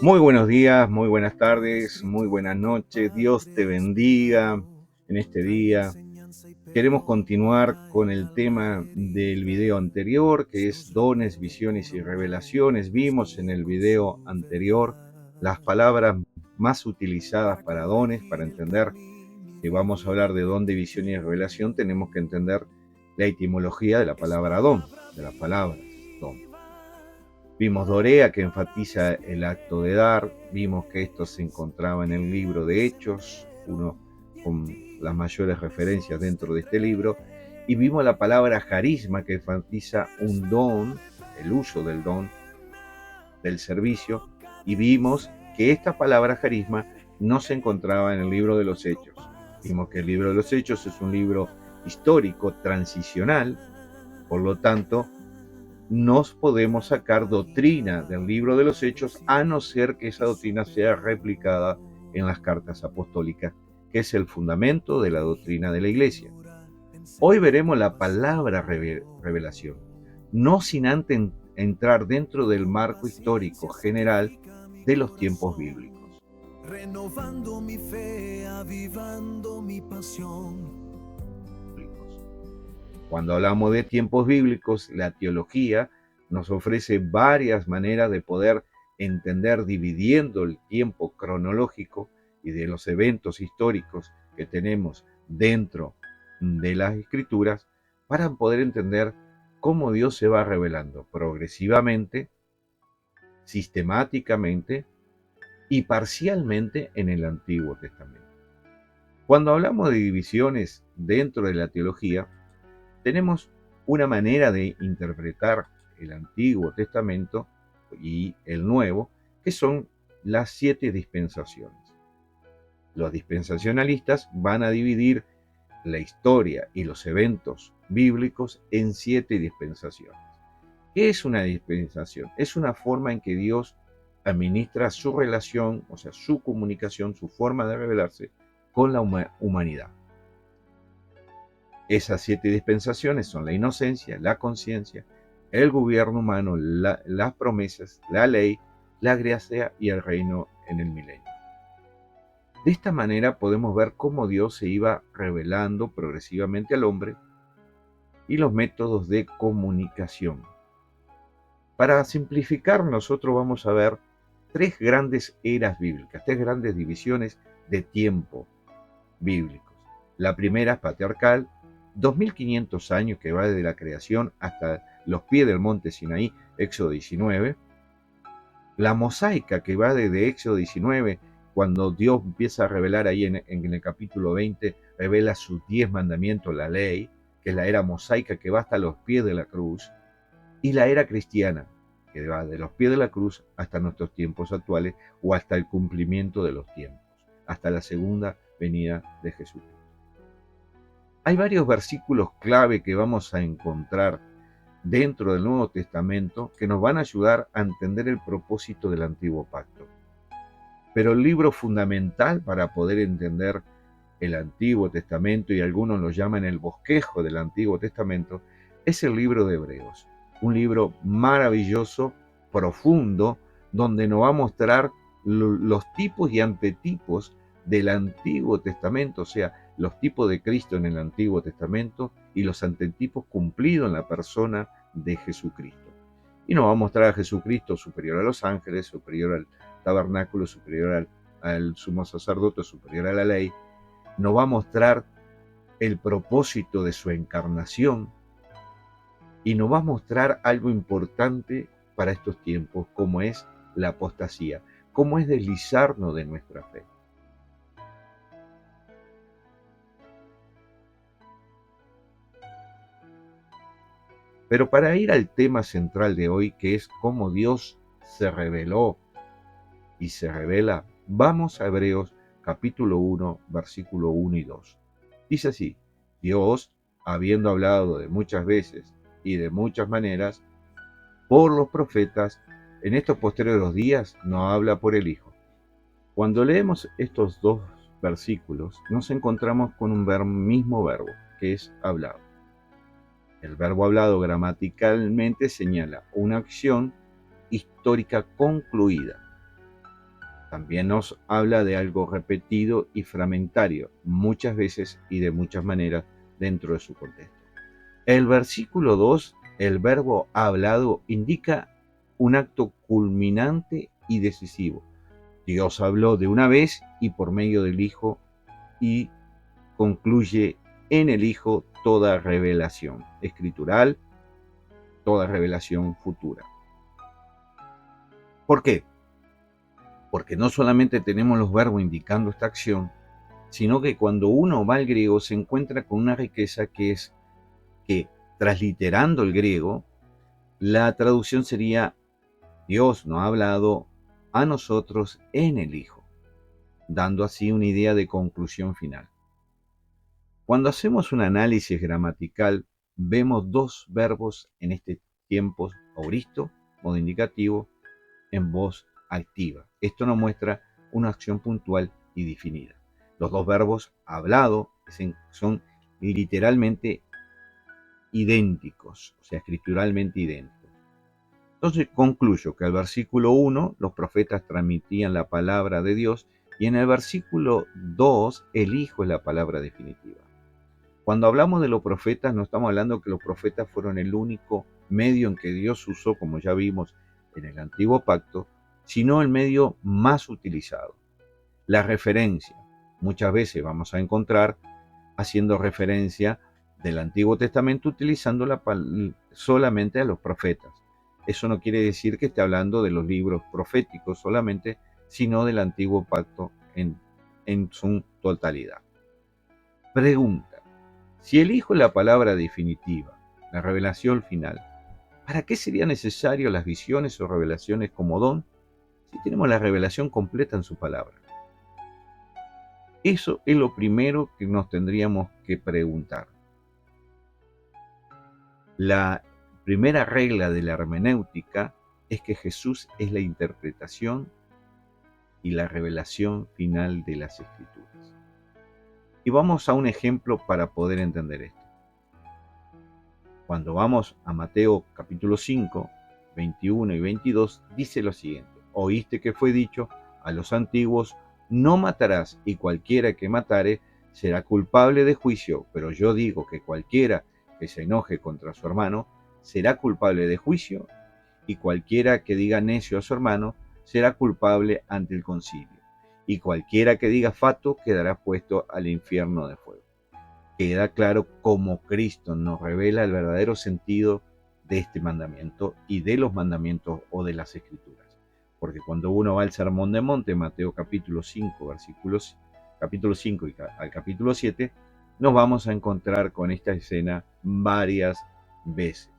Muy buenos días, muy buenas tardes, muy buenas noches. Dios te bendiga en este día. Queremos continuar con el tema del video anterior, que es dones, visiones y revelaciones. Vimos en el video anterior las palabras más utilizadas para dones. Para entender que vamos a hablar de don, de visión y revelación, tenemos que entender la etimología de la palabra don, de las palabras don. Vimos Dorea, que enfatiza el acto de dar. Vimos que esto se encontraba en el libro de Hechos, uno con las mayores referencias dentro de este libro. Y vimos la palabra carisma, que enfatiza un don, el uso del don, del servicio. Y vimos que esta palabra carisma no se encontraba en el libro de los Hechos. Vimos que el libro de los Hechos es un libro histórico, transicional. Por lo tanto, no podemos sacar doctrina del libro de los Hechos a no ser que esa doctrina sea replicada en las cartas apostólicas, que es el fundamento de la doctrina de la Iglesia. Hoy veremos la palabra revelación, no sin antes entrar dentro del marco histórico general de los tiempos bíblicos. Renovando mi fe, avivando mi pasión. Cuando hablamos de tiempos bíblicos, la teología nos ofrece varias maneras de poder entender, dividiendo el tiempo cronológico y de los eventos históricos que tenemos dentro de las escrituras, para poder entender cómo Dios se va revelando progresivamente, sistemáticamente y parcialmente en el Antiguo Testamento. Cuando hablamos de divisiones dentro de la teología, tenemos una manera de interpretar el Antiguo Testamento y el Nuevo, que son las 7 dispensaciones. Los dispensacionalistas van a dividir la historia y los eventos bíblicos en 7 dispensaciones. ¿Qué es una dispensación? Es una forma en que Dios administra su relación, o sea, su comunicación, su forma de revelarse con la humanidad. Esas 7 dispensaciones son la inocencia, la conciencia, el gobierno humano, las promesas, la ley, la gracia y el reino en el milenio. De esta manera podemos ver cómo Dios se iba revelando progresivamente al hombre y los métodos de comunicación. Para simplificar, nosotros vamos a ver 3 grandes eras bíblicas, 3 grandes divisiones de tiempo bíblicos. La primera es patriarcal, 2500 años, que va desde la creación hasta los pies del monte Sinaí, Éxodo 19. La mosaica, que va desde Éxodo 19, cuando Dios empieza a revelar ahí en el capítulo 20, revela sus 10 mandamientos, la ley, que es la era mosaica que va hasta los pies de la cruz. Y la era cristiana, que va de los pies de la cruz hasta nuestros tiempos actuales, o hasta el cumplimiento de los tiempos, hasta la segunda venida de Jesucristo. Hay varios versículos clave que vamos a encontrar dentro del Nuevo Testamento que nos van a ayudar a entender el propósito del Antiguo Pacto. Pero el libro fundamental para poder entender el Antiguo Testamento, y algunos lo llaman el bosquejo del Antiguo Testamento, es el libro de Hebreos. Un libro maravilloso, profundo, donde nos va a mostrar los tipos y antetipos del Antiguo Testamento, o sea, los tipos de Cristo en el Antiguo Testamento y los antetipos cumplidos en la persona de Jesucristo. Y nos va a mostrar a Jesucristo superior a los ángeles, superior al tabernáculo, superior al sumo sacerdote, superior a la ley. Nos va a mostrar el propósito de su encarnación y nos va a mostrar algo importante para estos tiempos, como es la apostasía, cómo es deslizarnos de nuestra fe. Pero para ir al tema central de hoy, que es cómo Dios se reveló y se revela, vamos a Hebreos capítulo 1, versículo 1 y 2. Dice así: Dios, habiendo hablado de muchas veces y de muchas maneras por los profetas, en estos posteriores días nos habla por el Hijo. Cuando leemos estos dos versículos, nos encontramos con un mismo verbo, que es hablado. El verbo hablado gramaticalmente señala una acción histórica concluida. También nos habla de algo repetido y fragmentario, muchas veces y de muchas maneras dentro de su contexto. El versículo 2, el verbo hablado, indica un acto culminante y decisivo. Dios habló de una vez y por medio del Hijo y concluye en el Hijo toda revelación escritural, toda revelación futura. ¿Por qué? Porque no solamente tenemos los verbos indicando esta acción, sino que cuando uno va al griego se encuentra con una riqueza que es que, transliterando el griego, la traducción sería: Dios nos ha hablado a nosotros en el Hijo, dando así una idea de conclusión final. Cuando hacemos un análisis gramatical, vemos dos verbos en este tiempo: auristo, modo indicativo, en voz activa. Esto nos muestra una acción puntual y definida. Los dos verbos hablado son literalmente idénticos, o sea, escrituralmente idénticos. Entonces concluyo que el versículo 1 los profetas transmitían la palabra de Dios y en el versículo 2 el Hijo es la palabra definitiva. Cuando hablamos de los profetas no estamos hablando que los profetas fueron el único medio en que Dios usó, como ya vimos en el Antiguo Pacto, sino el medio más utilizado. La referencia. Muchas veces vamos a encontrar haciendo referencia del Antiguo Testamento utilizándola solamente a los profetas. Eso no quiere decir que esté hablando de los libros proféticos solamente, sino del Antiguo Pacto en su totalidad. Pregunta: si el Hijo es la palabra definitiva, la revelación final, ¿para qué sería necesario las visiones o revelaciones como don si tenemos la revelación completa en su palabra? Eso es lo primero que nos tendríamos que preguntar. La primera regla de la hermenéutica es que Jesús es la interpretación y la revelación final de las Escrituras. Y vamos a un ejemplo para poder entender esto. Cuando vamos a Mateo capítulo 5, 21 y 22, dice lo siguiente: oíste que fue dicho a los antiguos, no matarás, y cualquiera que matare será culpable de juicio, pero yo digo que cualquiera que se enoje contra su hermano será culpable de juicio, y cualquiera que diga necio a su hermano será culpable ante el concilio, y cualquiera que diga fato quedará puesto al infierno de fuego. Queda claro cómo Cristo nos revela el verdadero sentido de este mandamiento y de los mandamientos o de las Escrituras. Porque cuando uno va al Sermón del Monte, Mateo capítulo 5, capítulo 5 y al capítulo 7, nos vamos a encontrar con esta escena varias veces.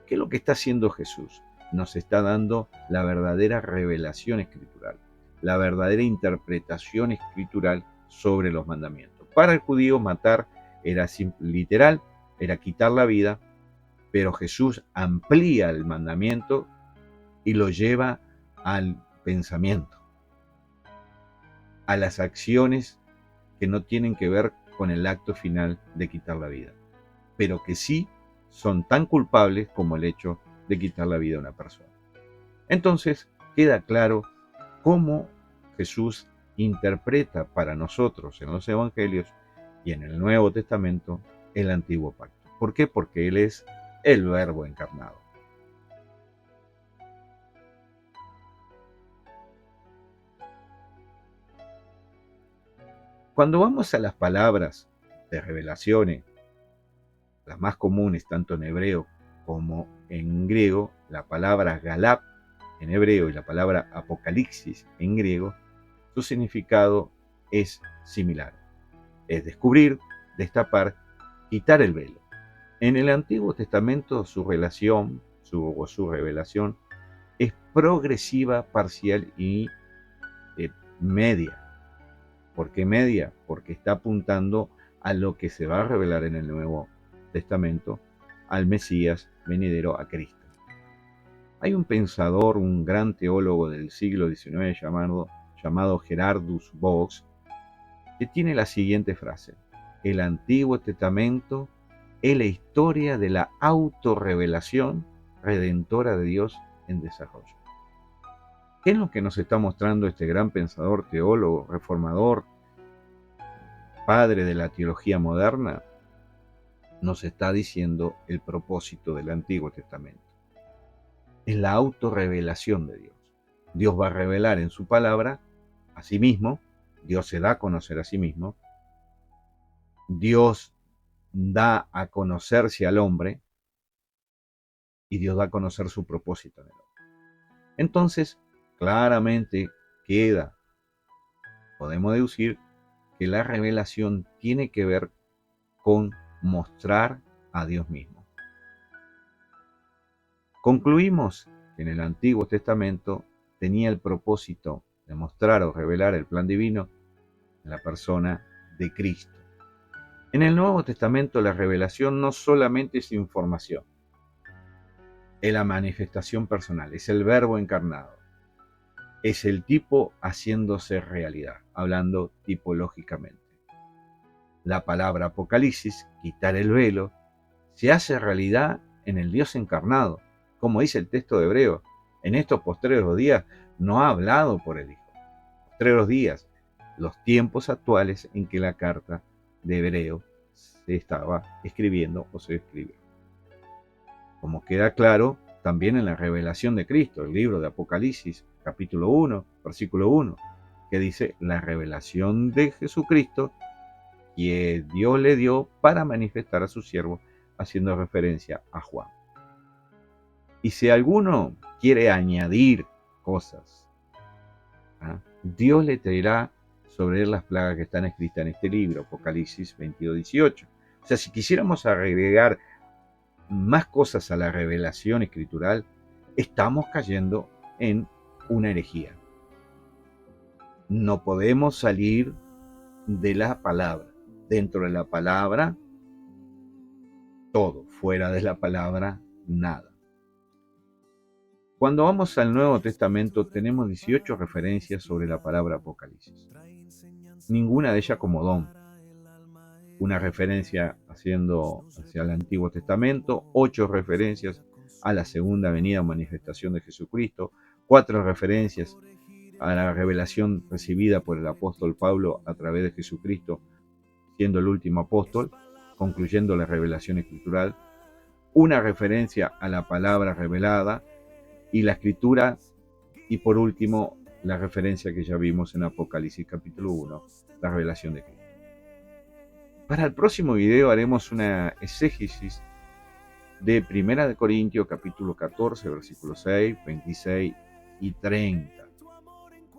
¿Qué es lo que está haciendo Jesús? Nos está dando la verdadera revelación escritural, la verdadera interpretación escritural sobre los mandamientos. Para el judío matar era literal, era quitar la vida, pero Jesús amplía el mandamiento y lo lleva al pensamiento, a las acciones que no tienen que ver con el acto final de quitar la vida, pero que sí son tan culpables como el hecho de quitar la vida a una persona. Entonces queda claro cómo Jesús interpreta para nosotros en los evangelios y en el Nuevo Testamento el Antiguo Pacto. ¿Por qué? Porque Él es el Verbo encarnado. Cuando vamos a las palabras de revelaciones, las más comunes tanto en hebreo como en griego, la palabra galap en hebreo y la palabra apocalipsis en griego, su significado es similar. Es descubrir, destapar, quitar el velo. En el Antiguo Testamento su revelación es progresiva, parcial y media. ¿Por qué media? Porque está apuntando a lo que se va a revelar en el Nuevo Testamento, al Mesías venidero, a Cristo. Hay un pensador, un gran teólogo del siglo XIX llamado Gerardus Voss, que tiene la siguiente frase: el Antiguo Testamento es la historia de la autorrevelación redentora de Dios en desarrollo. ¿Qué es lo que nos está mostrando este gran pensador, teólogo, reformador, padre de la teología moderna? Nos está diciendo el propósito del Antiguo Testamento. Es la autorrevelación de Dios. Dios va a revelar en su palabra a sí mismo, Dios se da a conocer a sí mismo, Dios da a conocerse al hombre y Dios da a conocer su propósito en el hombre. Entonces, claramente podemos deducir que la revelación tiene que ver con mostrar a Dios mismo. Concluimos que en el Antiguo Testamento tenía el propósito de mostrar o revelar el plan divino en la persona de Cristo. En el Nuevo Testamento la revelación no solamente es información, es la manifestación personal, es el verbo encarnado, es el tipo haciéndose realidad, hablando tipológicamente. La palabra Apocalipsis, quitar el velo, se hace realidad en el Dios encarnado, como dice el texto de Hebreo. En estos postreros días no ha hablado por el Hijo. Postreros días, los tiempos actuales en que la carta de Hebreo se estaba escribiendo o se escribió. Como queda claro también en la revelación de Cristo, el libro de Apocalipsis, capítulo 1, versículo 1, que dice la revelación de Jesucristo que Dios le dio para manifestar a su siervo, haciendo referencia a Juan. Y si alguno quiere añadir cosas, Dios le traerá sobre él las plagas que están escritas en este libro, Apocalipsis 22:18. O sea, si quisiéramos agregar más cosas a la revelación escritural, estamos cayendo en una herejía. No podemos salir de la palabra. Dentro de la palabra, todo. Fuera de la palabra, nada. Cuando vamos al Nuevo Testamento tenemos 18 referencias sobre la palabra Apocalipsis. Ninguna de ellas como don. Una referencia hacia el Antiguo Testamento, 8 referencias a la segunda venida o manifestación de Jesucristo, 4 referencias a la revelación recibida por el apóstol Pablo a través de Jesucristo, siendo el último apóstol, concluyendo la revelación escritural, una referencia a la palabra revelada y la escritura, y por último la referencia que ya vimos en Apocalipsis capítulo 1, la revelación de Cristo. Para el próximo video haremos una exégesis de 1 Corintios capítulo 14, versículos 6, 26 y 30.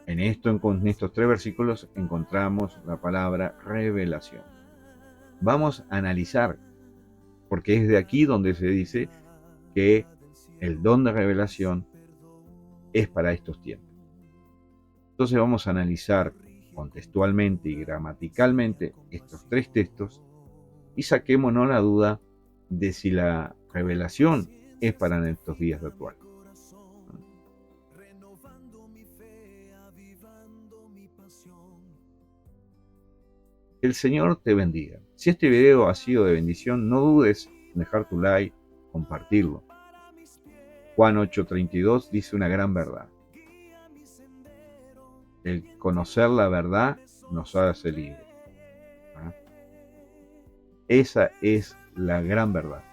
En estos 3 versículos encontramos la palabra revelación. Vamos a analizar, porque es de aquí donde se dice que el don de revelación es para estos tiempos. Entonces vamos a analizar contextualmente y gramaticalmente estos 3 textos y saquémonos la duda de si la revelación es para estos días actuales. El Señor te bendiga. Si este video ha sido de bendición, no dudes en dejar tu like, compartirlo. Juan 8:32 dice una gran verdad. El conocer la verdad nos hace libres. Esa es la gran verdad.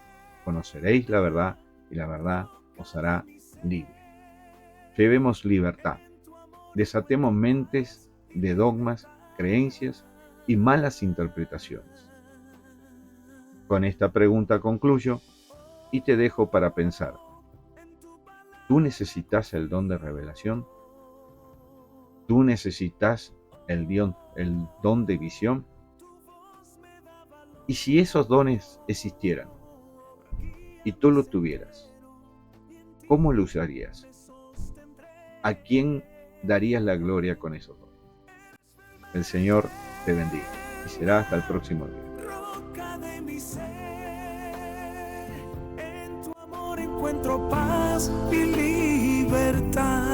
Conoceréis la verdad y la verdad os hará libres. Llevemos libertad. Desatemos mentes de dogmas, creencias y malas interpretaciones. Con esta pregunta concluyo y te dejo para pensar. ¿Tú necesitas el don de revelación? ¿Tú necesitas el don de visión? Y si esos dones existieran y tú lo tuvieras, ¿cómo lo usarías? ¿A quién darías la gloria con esos dones? El Señor te bendiga y será hasta el próximo video. Roca de mi ser, en tu amor encuentro paz y libertad.